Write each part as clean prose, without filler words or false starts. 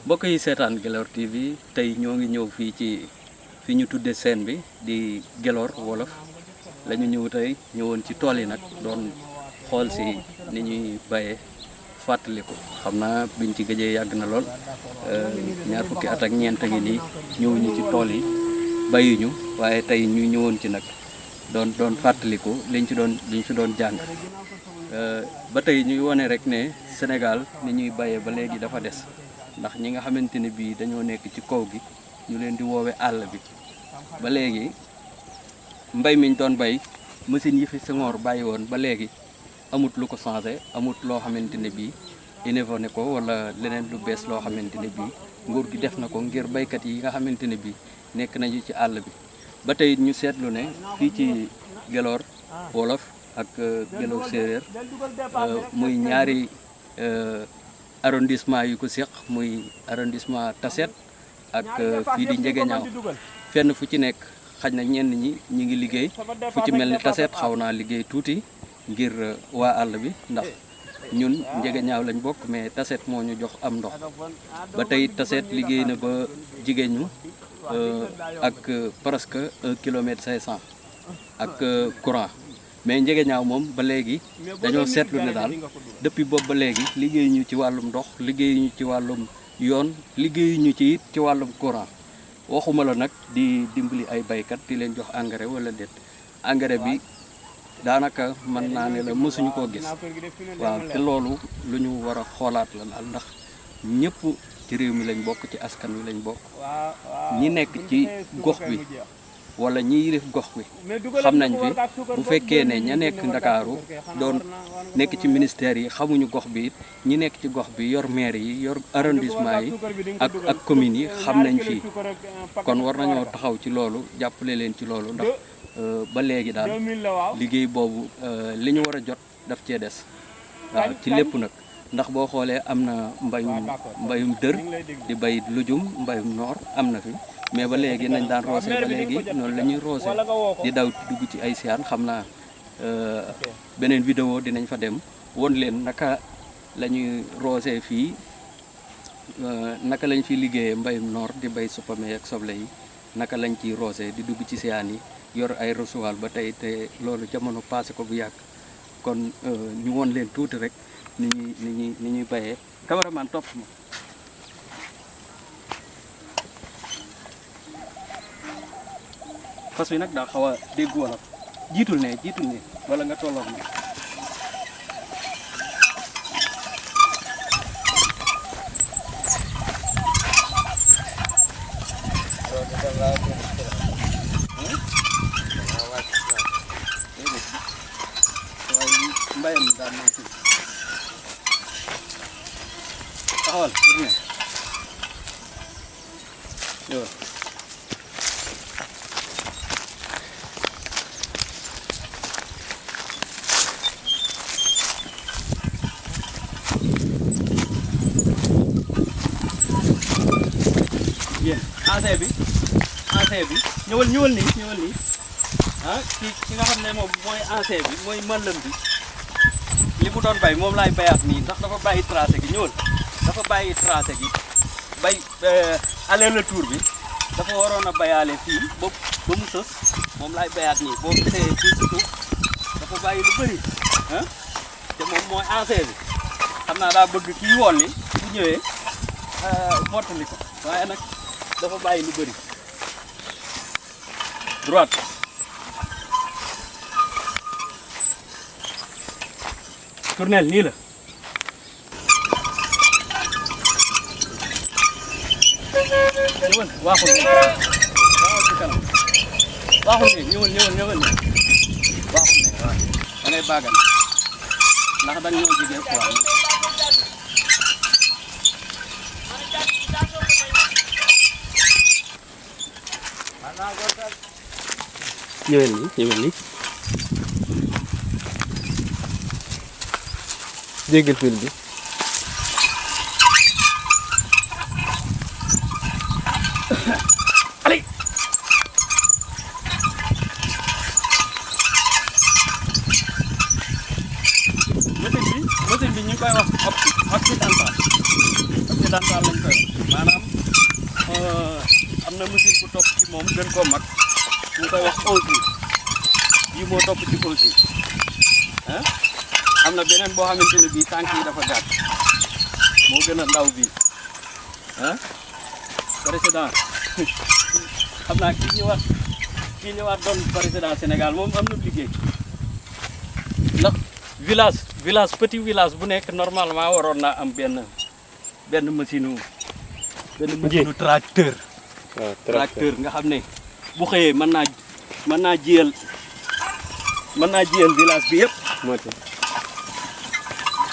mbokk yi seetaan Guélor TV tey ñoo ngi ñëw fii ci fi ñu tudde scène bi di Guélor wolof la ñu ñëw tey ñëwoon ci tool yi nag doon xool si ni ñuy bayee fàttaliku xam naa biñ ci gëjee yàgg na lool ñaar fukki at ak ñeent ngi nii ñëwuñu ci tool yi bayuñu waaye tey ñu ñëwoon ci nag doon fàttaliku liñ fi doon jàng ba tey ñuy wone rek ne Sénégal ni ñuy bayee ba léegi dafa des ndax ñi nga xamante ne bii dañoo nekk ci kaw gi ñu leen di woowe àll bi ba léegi mbay miñ doon bay machine yi fi Senghor bàyyi woon ba léegi amut lu ko changé amut loo xamante ne bii innové ko wala leneen lu bees loo xamante ne bii nguur gi def na ko ngir baykat yi nga xamante ne bii nekk nañu ci àll bi ba tey ñu seetlu ne fii ci Guélor wolof ak Guélor séeréer muy ñaari arrondissement yu ko seq muy arrondissement Tassette ak fii di Ndiéguéniao fenn fu ci nekk xaj na ñenn ñi ngi liggéey fu ci mel ni Tassette xaw naa liggéey tuuti ngir waa àll bi ndax ñun Ndiéguéniao lañ bokk mais Tassette moo ñu jox am ndox ba tey Tassette liggéey na ba jigéen ñu ak presque 1 kilomètre 500 ak courant mais Ndiéguéniao moom ba léegi dañoo seetlu ne daal depuis boobu ba léegi liggéey ñu ci wàllum ndox liggéey ñu ci wàllum yoon liggéey ñu ci it ci wàllum courant waxuma la nag di dimbali ay baykat di leen jox engrais wala déet engrais bi daanaka mën naa ne la mësuñu koo gis waaw te loolu lu ñu war a xoolaat la daal ndax ñëpp ci réew mi lañ bokk ci askan wi lañ bokk ñi nekk ci gox bi wala ñi yilif gox bi xam nañ fi bu fekkee ne ña nekk Ndakaaru doon nekk ci ministère yi xamuñu gox bi it ñi nekk ci gox bi yor maire yi yor arrondissement yi ak commune yi xam nañ fii kon war nañoo taxaw ci loolu jàppale leen ci loolu ndax ba léegi daal liggéey boobu li ñu war a jot daf cee des waaw ci lépp nag ndax boo xoolee am na mbayum dër di bay lujum mbayum noor am na fi mais ba léegi nañ daan roose ba léegi noonu la ñuy roose di daw dugg ci ay siyaan xam naa beneen vidéo dinañ fa dem won leen naka la ñuy roose fii naka lañ fi liggéeyee mbayum noor di bay supame ak soble yi naka lañ ciy roose di dugg ci siyaan yi yor ay rasuwaal ba tey te loolu jamono passé ko bu yàgg kon ñu won leen tuuti rek ni ñuy bayee cameraman topp ma fas wi nag daa xaw a dégg wolof jiitul ne wala nga tolloog na mbayam mi daal maa fi taxawal tourné yow yéen ancien bi ñëwal nii ah ki nga xam ne moom mooy ancien bi mooy màllam bi li mu doon bay moom laay bayaat nii ndax dafa bàyyi tracé gi ñëwal dafa bàyyi tracé gi bay aller retour bi dafa waroon a bayaale fii ba mu sës moom laay bayaat nii boo gisee fii si suuf dafa bàyyi lu bëri ah te moom mooy ancien bi xam naa daa bëgg kii woon ni bu ñëwee mottali ko waaye nag dafa bàyyi lu bëri droite tournel nii la ñëwal waaxul nii waaxul ci kanam waaxul nii ñëwal nii waaxul nii waaw da ngay baagal ndax dañ ñoo jigéen quoi ñëwal nii jéggal fil bi allez machine bi ñu koy wax occidental occidental lañ koy maanaam am na machine bu topp ci moom gën koo mag ñu koy wax aussi yi moo topp ci aussi ah am na beneen boo xamante ne bii tànk yi dafa gàtt moo gën a ndaw bii ah président xam naa kii ñëwaat doon président Sénégal moom am na liggéey ndax village petit village bu nekk normalement waroon naa am benn machine tracteur. waaw tracteur nga xam ne bu xëyee mën naa jiyal village bi yëpp.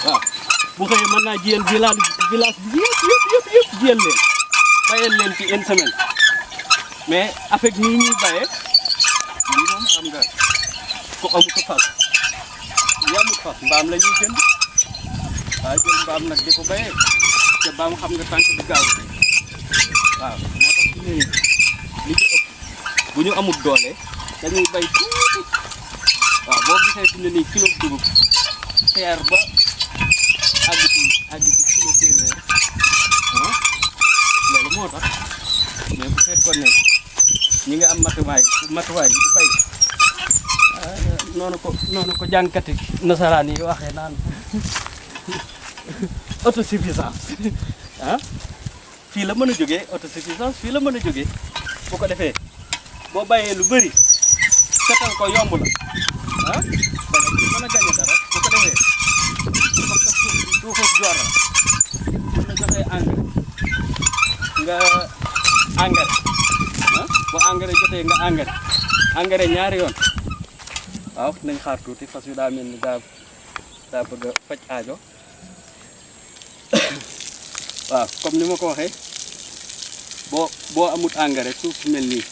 waaw bu xëyee mën naa jiyal village bi yëpp jiyal leen bayal leen ci une semaine mais avec nii ñuy bayee lii moom xam nga ku amut fas yamut fas mbaam la ñuy jënd waaye jël mbaam nag di ko bayee te mbaam xam nga tànk du gaaw waaw moo tax fi ne li ci ëpp bu ñu amut doole dañuy bay tuuti waaw boo gisee fi ne nii kilo dugub seer ba àgg ci kilo téeméer loolu moo tax mais bu fekkoon ne ñi nga am matuwaay yi di bay noonu ko jànkati nasaraan yi waxee naan autosuffisance fii la mën a jógee autosuffisance fii la mën a jógee bu ko defee boo bayee lu bëri setal ko yomb la da nga mën a gañe dara bu ko defee comme que suufus joor la bu la joxee nga engrais bu engrais jotee nga engrais ñaari yoon waaw nañ xaar tuuti fas yu daa mel ni daa bëgg a faj aajo waaw comme ni ma ko waxee boo amut engrais suuf su mel nii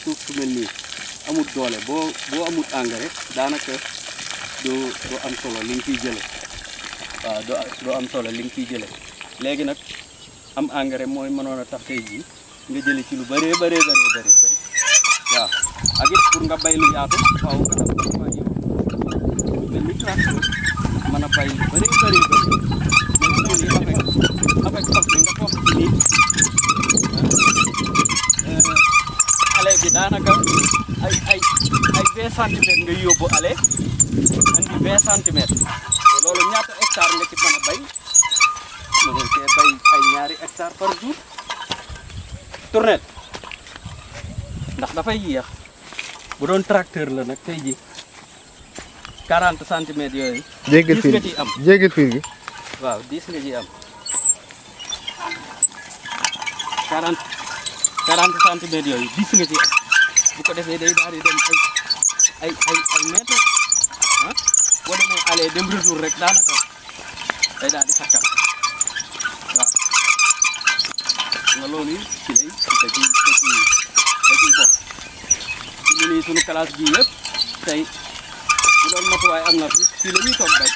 suuf su mel nii amut doole boo amut engrais daanaka doo am solo li nga ciy jële waaw doo am solo li nga ciy jële léegi nag am engrais mooy mënoon a tax tey jii nga jële ci lu bëree bëri waaw ak it pour nga bay lu yaatu waaw nga am matuwaay yi mel ni tracteur mën a bay lu bëree bëri avec fas bi nga topp ci nii ale bi daanaka ay 20 centimètres ngay yóbbu ale andi 20 centimètres loolu ñaata hectare nga ci mën a bay mënoo cee bay ay ñaari hectare par jour tournel ndax dafay yéex bu doon tracteur la nag tey ji 40 centimètres yooyu. jéggal fiir nga ciy am jéggal fiir gi. waaw 10 nga ciy am 40 centimètres yooyu 10 nga ciy am bu ko defee day daal di dem ay mètres boo demee aller dem retour rek daanaka day daal di sakkan waaw nga loolu ci lay da ciy bokk ci nii sunu classe bi yëpp tey bu doon matuwaay am na fi fii la ñuy toog bay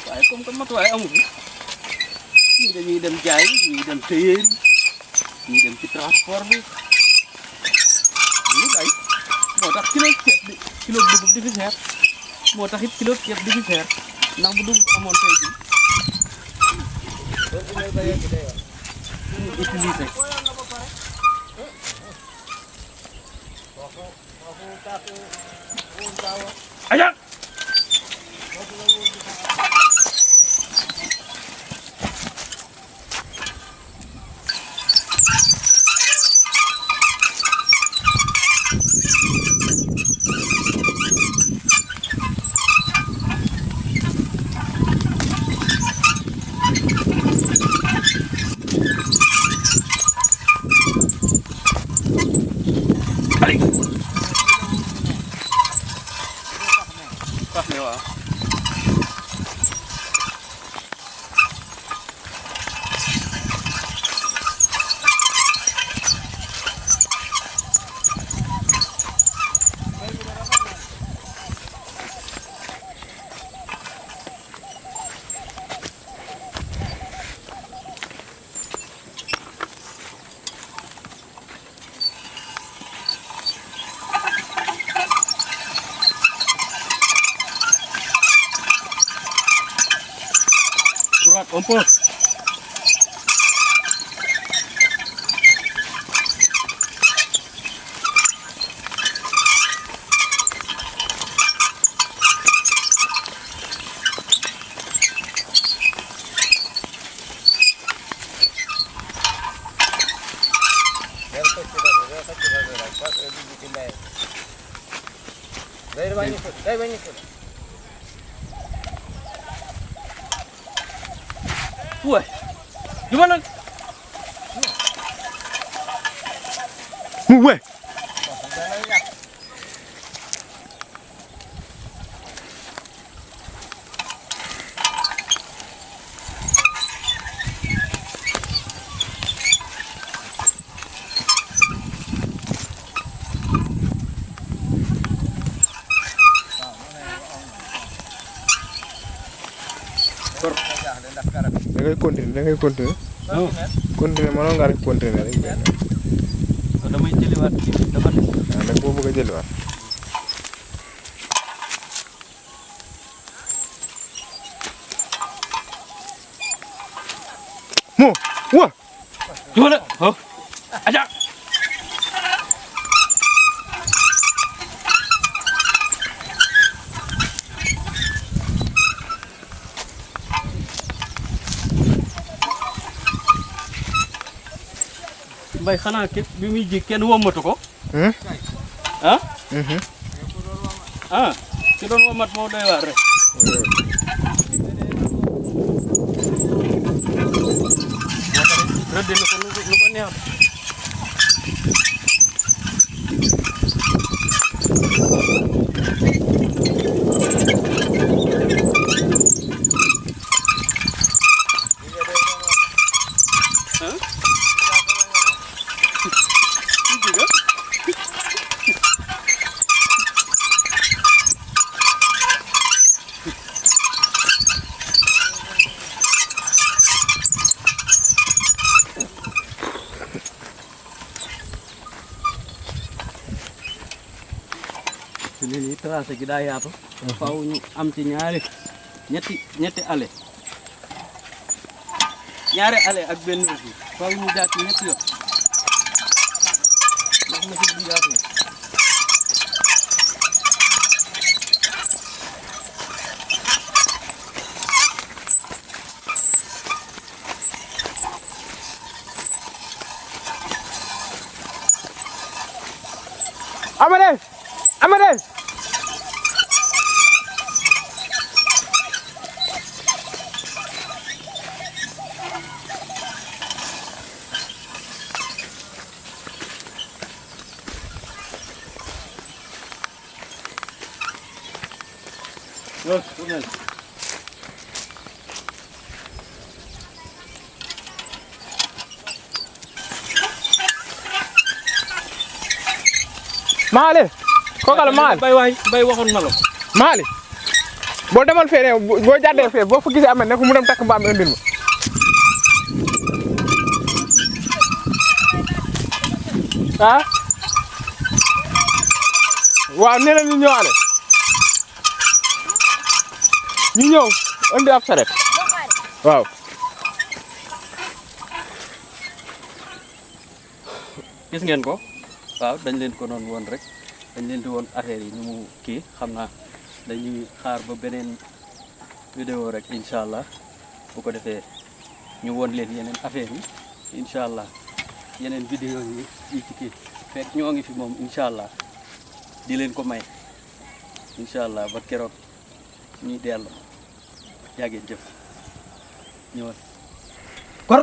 waaye comme que matuwaay amu fi ñii dañuy dem jaay ñii dem tëyeer ñii dem ci transport bi ñu bay moo tax kilo dugub di fi seer moo tax it kilo ceeb di fi seer ndax bu dugub amoon tey jii loolu mooy bayee bi day ñu utiliser aja un peu Wah, gimana? Mu weh. Da ngay continuer. Continuer mënoon nga rek continuer rek. Damay jëliwaat dafa des. waaw nag boo bëgg a jëliwaat. Mo wa. Gimana? Oh, aja. Mbay xanaa képp bi muy ji kenn womatu ko. Ah? Ah, ki doon womat moo doy waar rek. Rëdd na ko lu ko neex. Ini terasa gi daa yaatu faaw ñu am ci ñetti ale ñaari ale ak benn bi faaw ñu jaar ci ñetti yoon ndax ma ci yaatu Amade Yes, benar. Maale kokal maal bay waay bay waxoon na la maali boo demal fee ne boo jàddee fee boo fa gisee am ne ko mu dem takk mbaam indil ma ah waaw nee na ñu ñëwaale ñu ñëw indi ab saret waaw gis ngeen ko waaw dañ leen ko doon woon rek dañ leen di woon affaire yi ñu mu kii xam naa dañuy xaar ba beneen vidéo rek incha allah bu ko defee ñu woon leen yeneen affaire yi incha allah yeneen vidéo yi ci kii fekk ñoo ngi fi moom incha allah di leen ko may incha allah ba keroog ñuy dellu jaageen jëf ñëwal kor